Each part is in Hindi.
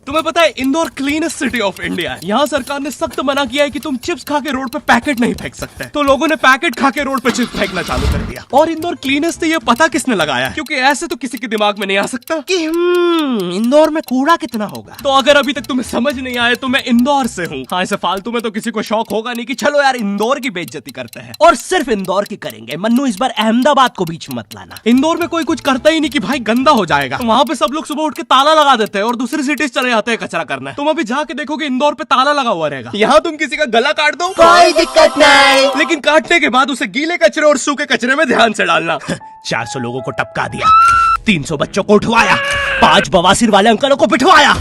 तुम्हें पता है Indore cleanest city of India है। यहाँ सरकार ने सख्त मना किया है कि तुम चिप्स खा के रोड पे पैकेट नहीं फेंक सकते। तो लोगों ने पैकेट खा के रोड पे चिप्स फेंकना चालू कर दिया। और इंदौर क्लीनेस्ट से ये पता किसने लगाया, क्योंकि ऐसे तो किसी के दिमाग में नहीं आ सकता कि इंदौर में कूड़ा कितना होगा। तो अगर अभी तक तुम्हें समझ नहीं आया तो मैं इंदौर से हूँ। हाँ, ऐसे फालतू में तो किसी को शौक होगा नहीं कि चलो यार इंदौर की बेइज्जती करते हैं, और सिर्फ इंदौर की करेंगे। मन्नू इस बार अहमदाबाद को बीच में मत लाना। इंदौर में कोई कुछ करता ही नहीं कि भाई गंदा हो जाएगा, तो वहाँ पे सब लोग सुबह उठ के ताला लगा देते हैं और दूसरी सिटीज चले जाते हैं कचरा करना। तुम अभी जाके देखोगे इंदौर पे ताला लगा हुआ रहेगा। यहाँ तुम किसी का गला काट दो कोई दिक्कत नहीं, लेकिन काटने के बाद उसे गीले कचरे और सूखे कचरे में ध्यान से डालना। 400 लोगों को टपका दिया, 300 बच्चों को उठवाया, 5 बवासीर वाले अंकलों को पिटवाया।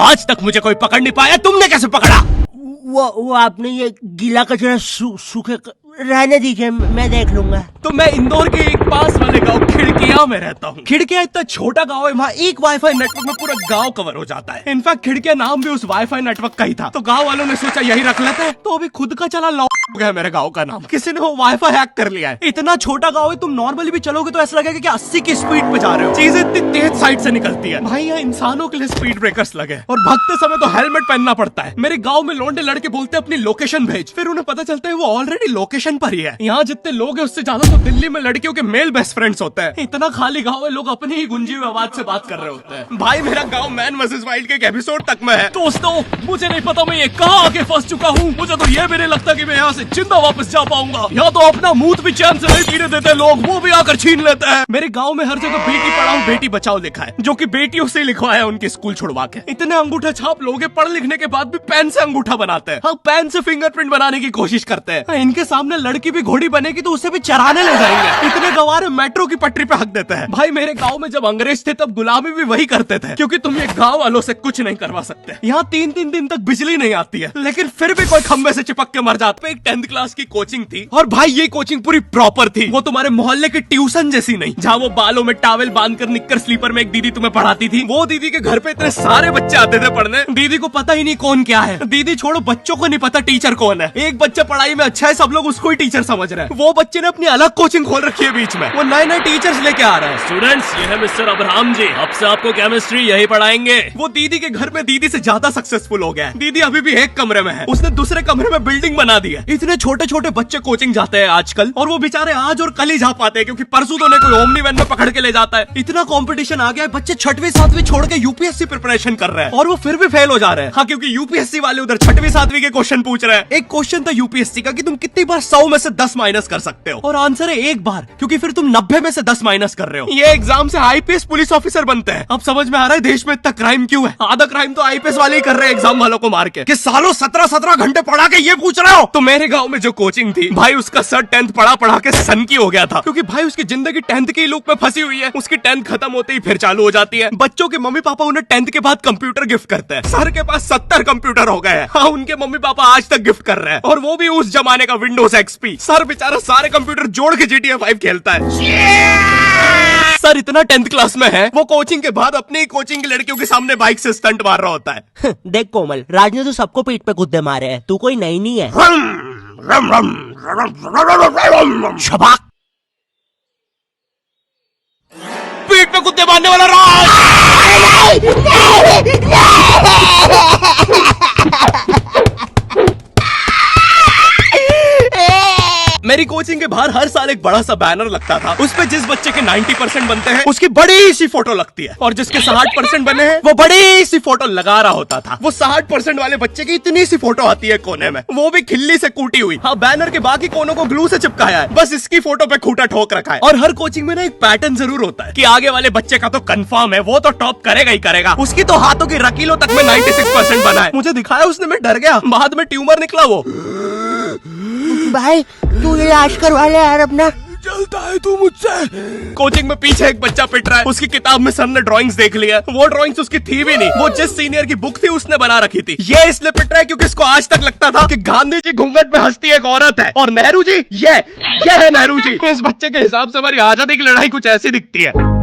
आज तक मुझे कोई पकड़ नहीं पाया, तुमने कैसे पकड़ा? वो आपने ये गीला कचरा सूखे रहने दीजिए, मैं देख लूंगा। तो मैं इंदौर के एक पास वाले गांव खिड़किया में रहता हूँ। खिड़किया इतना छोटा गांव है, वहाँ एक वाईफाई नेटवर्क में पूरा गांव कवर हो जाता है। इनफैक्ट खिड़किया नाम भी उस वाईफाई नेटवर्क का ही था, तो गांव वालों ने सोचा यही रख लेते हैं। तो अभी खुद का चला लॉक हो गया मेरे गांव का नाम। किसी ने वो वाईफाई हैक कर लिया है। इतना छोटा गाँव है, तुम नॉर्मली भी चलोगे तो ऐसा लगेगा कि 80 की स्पीड पे जा रहे हो। चीजें इतनी तेज साइड से निकलती है। भाई यहाँ इंसानों के लिए स्पीड ब्रेकर्स लगे, और भागते समय तो हेलमेट पहनना पड़ता है। मेरे गाँव में लौंडे लड़के बोलते अपनी लोकेशन भेज, फिर उन्हें पता चलता है वो ऑलरेडी लोकेशन पर ही है। यहाँ जितने लोग हैं उससे ज्यादा तो दिल्ली में लड़कियों के मेल बेस्ट फ्रेंड्स होते हैं। इतना खाली गांव है, लोग अपनी ही गुंजी हुई आवाज से बात कर रहे होते हैं। भाई मेरा गांव मैन वर्सेस वाइल्ड के एक एपिसोड तक में है। दोस्तों मुझे नहीं पता मैं ये कहाँ आके फंस चुका हूँ। मुझे तो ये भी नहीं लगता कि मैं यहाँ से जिंदा वापस जा पाऊंगा। यहाँ तो अपना मूत भी चैन से नहीं पीने देते लोग, वो भी आकर छीन लेते हैं। मेरे गाँव में हर जगह बेटी पढ़ाओ बेटी बचाओ लिखा है, जो की बेटियों से लिखवाया उनके स्कूल छुड़वा के। इतने अंगूठा छाप लोग पढ़ लिखने के बाद भी पेन से अंगूठा बनाते हैं। हाँ, पेन से फिंगरप्रिंट बनाने की कोशिश करते हैं। इनके सामने लड़की भी घोड़ी बनेगी तो उसे भी चराने ले जाएंगे। इतने गवार मेट्रो की पटरी पे हक देते हैं। भाई मेरे गांव में जब अंग्रेज थे तब गुलामी भी वही करते थे, क्योंकि तुम ये गांव वालों से कुछ नहीं करवा सकते। यहाँ 3-3 दिन तक बिजली नहीं आती है, लेकिन फिर भी कोई खंबे से चिपक के मर जाते। एक 10th क्लास की कोचिंग थी, और भाई ये कोचिंग पूरी प्रॉपर थी। वो तुम्हारे मोहल्ले की ट्यूशन जैसी नहीं, जहाँ वो बालों में टावल बांधकर निक्कर स्लीपर में एक दीदी तुम्हें पढ़ाती थी। वो दीदी के घर पे इतने सारे बच्चे आते थे पढ़ने, दीदी को पता ही नहीं कौन क्या है। दीदी छोड़ो, बच्चों को नहीं पता टीचर कौन है। एक बच्चा पढ़ाई में अच्छा है, सब लोग उसको ही टीचर समझ रहे हैं। वो बच्चे ने अपनी अलग कोचिंग खोल रखी है बीच में, वो नए टीचर्स लेके आ रहा है। स्टूडेंट्स, ये है मिस्टर अब्राहम जी, अब से आपको केमिस्ट्री यही पढ़ाएंगे। वो दीदी के घर में दीदी से ज्यादा सक्सेसफुल हो गया है। दीदी अभी भी एक कमरे में है, उसने दूसरे कमरे में बिल्डिंग बना दी है। इतने छोटे छोटे बच्चे कोचिंग जाते हैं आजकल, और वो बेचारे आज और कल ही जा पाते हैं, क्योंकि परसों तो कोई ओमनी वैन में पकड़ के ले जाता है। इतना कंपटीशन आ गया है, बच्चे 6वीं 7वीं छोड़ के यूपीएससी प्रिपरेशन कर रहे हैं, और वो फिर भी फेल हो जा रहे हैं। हाँ, क्योंकि यूपीएससी वाले उधर 6वीं 7वीं के क्वेश्चन पूछ रहे हैं। एक क्वेश्चन था यूपीएससी का कि तुम कितनी बार 100 में से 10 माइनस कर सकते हो, और आंसर है एक बार, क्योंकि फिर तुम 90 में से 10 माइनस कर रहे हो। ये एग्जाम से आईपीएस पुलिस ऑफिसर बनते हैं। अब समझ में आ रहा है देश में इतना क्राइम क्यों है। आधा क्राइम तो आईपीएस वाले ही कर रहे हैं एग्जाम वालों को मार के, कि सालों 17-17 घंटे पढ़ा के ये पूछ रहे हो। तो मेरे गांव में जो कोचिंग थी, भाई उसका सर 10th पढ़ा के सन की हो गया था, क्योंकि भाई उसकी जिंदगी 10th की लूप में फंसी हुई है। उसकी 10th खत्म होते ही फिर चालू हो जाती है। बच्चों के मम्मी पापा उन्हें 10th के बाद कंप्यूटर गिफ्ट करते हैं। सर के पास 70 कंप्यूटर हो गए हैं। हाँ, उनके मम्मी पापा आज तक गिफ्ट कर रहे हैं, और वो भी उस जमाने का विंडोज एक्सपी। सर बेचारा सारे कंप्यूटर जोड़ के GTA 5 खेलता है। सर इतना 10th क्लास में है, वो कोचिंग के बाद अपनी कोचिंग की लड़कियों के सामने बाइक से स्टंट मार रहा होता है। देख कोमल, राज ने तो सबको पीठ पे कुत्ते मारे हैं, तू कोई नई नहीं है। शबाक, पीठ पे कुत्ते मारने वाला राज। मेरी कोचिंग के बाहर हर साल एक बड़ा सा बैनर लगता था, उस पे जिस बच्चे के 90% बनते हैं उसकी बड़ी सी फोटो लगती है, और जिसके 60% बने हैं वो बड़ी सी फोटो लगा रहा होता था। वो 60% वाले बच्चे की इतनी सी फोटो आती है कोने में, वो भी खिल्ली से कूटी हुई। हाँ, बैनर के बाकी कोनों को ग्लू से चिपकाया है, बस इसकी फोटो पे खूंटा ठोक रखा है। और हर कोचिंग में ना एक पैटर्न जरूर होता है कि आगे वाले बच्चे का तो कंफर्म है, वो तो टॉप करेगा ही करेगा। उसकी तो हाथों की रकीलों तक में 96% बना है। मुझे दिखाया उसने, मैं डर गया, बाद में ट्यूमर निकला वो। भाई तू इलाज करवा ले यार अपना। चलता है तू मुझसे। कोचिंग में पीछे एक बच्चा पिट रहा है, उसकी किताब में सर ने ड्राइंग्स देख लिया, वो ड्राइंग्स उसकी थी भी नहीं, वो जिस सीनियर की बुक थी उसने बना रखी थी। ये इसलिए पिट रहा है क्योंकि इसको आज तक लगता था कि गांधी जी घूंघट में हंसती एक औरत है, और नेहरू जी ये है नेहरू जी। इस बच्चे के हिसाब से हमारी आजादी की लड़ाई कुछ ऐसी दिखती है।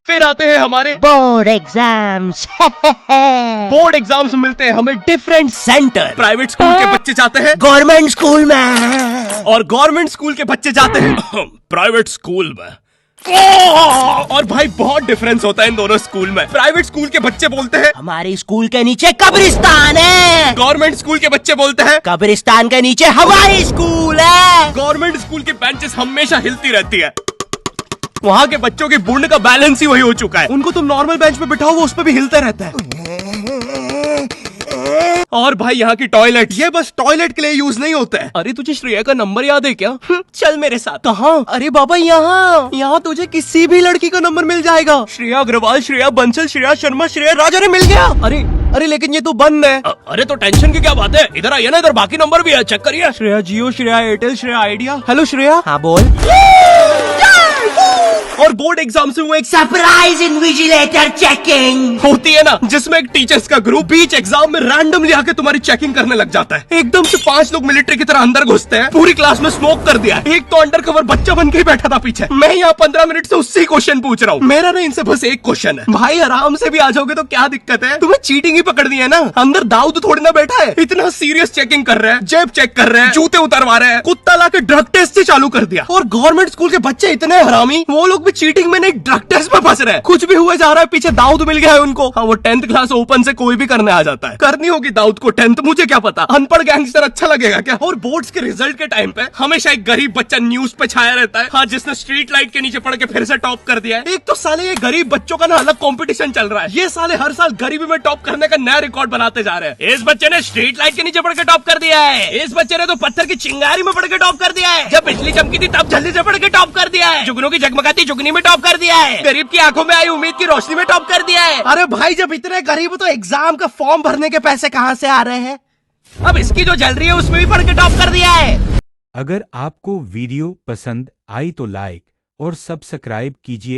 फिर आते हैं हमारे बोर्ड एग्जाम्स। बोर्ड एग्जाम्स मिलते हैं हमें डिफरेंट सेंटर। प्राइवेट स्कूल के बच्चे जाते हैं गवर्नमेंट स्कूल में और गवर्नमेंट स्कूल के बच्चे जाते हैं प्राइवेट स्कूल में। और भाई बहुत डिफरेंस होता है इन दोनों स्कूल में। प्राइवेट स्कूल के बच्चे बोलते हैं हमारे स्कूल के नीचे कब्रिस्तान है। गवर्नमेंट स्कूल के बच्चे बोलते हैं कब्रिस्तान के नीचे हमारी स्कूल है। गवर्नमेंट स्कूल की बेंचेस हमेशा हिलती रहती है। वहाँ के बच्चों की बुंड का बैलेंस ही वही हो चुका है। उनको तुम नॉर्मल बेंच पे बिठाओ वो उस पे भी हिलता रहता है। और भाई यहाँ की टॉयलेट ये बस टॉयलेट के लिए यूज नहीं होता है। अरे तुझे श्रेया का नंबर याद है क्या? चल मेरे साथ। कहाँ? अरे बाबा यहाँ तुझे किसी भी लड़की का नंबर मिल जाएगा। श्रेया अग्रवाल, श्रेया बंसल, श्रेया शर्मा, श्रेया राजा ने मिल गया। अरे लेकिन ये तो बंद है। अरे तो टेंशन की क्या बात है, इधर आइए ना, इधर बाकी नंबर भी है, चेक करिए। Shreya Jio, Shreya Airtel, Shreya Idea. Hello Shreya. हाँ बोल। और बोर्ड एग्जाम से वो एक सरप्राइज इन्विजिलेटर चेकिंग होती है ना, जिसमें एक टीचर्स का ग्रुप बीच एग्जाम में रैंडमली आके तुम्हारी चेकिंग करने लग जाता है। एकदम से 5 लोग मिलिट्री की तरह अंदर घुसते हैं, पूरी क्लास में स्मोक कर दिया। एक तो अंडर कवर बच्चा बन के ही बैठा था पीछे। मैं यहाँ 15 मिनट से उससे क्वेश्चन पूछ रहा हूँ। मेरा ना इनसे बस एक क्वेश्चन है, भाई आराम से भी आ जाओगे तो क्या दिक्कत है? तुम्हें चीटिंग ही पकड़नी है ना, अंदर दाऊद थोड़ी ना बैठा है। इतना सीरियस चेकिंग कर रहे हैं, जेब चेक कर रहे हैं, जूते उतरवा रहे हैं, कुत्ता लाके ड्रग टेस्ट से चालू कर दिया। और गवर्नमेंट स्कूल के बच्चे इतने हरामी, वो लोग भी चीटिंग में नहीं ड्रग टेस्ट में फंस रहे हैं। कुछ भी हुआ जा रहा है, पीछे दाऊद मिल गया है उनको। हाँ वो 10th क्लास ओपन से कोई भी करने आ जाता है। करनी होगी दाऊद को 10th, मुझे क्या पता, अनपढ़ गैंगस्टर अच्छा लगेगा क्या? और बोर्ड्स के रिजल्ट के टाइम पे हमेशा एक गरीब बच्चा न्यूज पे छाया रहता है, हाँ, जिसने स्ट्रीट लाइट के नीचे पड़ के फिर से टॉप कर दिया है। एक तो साले ये गरीब बच्चों का ना अलग कंपटीशन चल रहा है। ये साले हर साल गरीबी में टॉप करने का नया रिकॉर्ड बनाते जा रहे हैं। इस बच्चे ने स्ट्रीट लाइट के नीचे पड़ के टॉप कर दिया है, इस बच्चे ने तो पत्थर की चिंगारी में पड़ के टॉप कर दिया है, जब बिजली चमकी थी तब जल्दी से पड़ के टॉप कर दिया है, जुगनू की जगमगाती जुगनी में टॉप कर दिया है, गरीब की आंखों में आई उम्मीद की रोशनी में टॉप कर दिया है। अरे भाई जब इतने गरीब हो तो एग्जाम का फॉर्म भरने के पैसे कहाँ से आ रहे हैं? अब इसकी जो जल रही है उसमें भी पड़ के टॉप कर दिया है। अगर आपको वीडियो पसंद आई तो लाइक और सब्सक्राइब कीजिए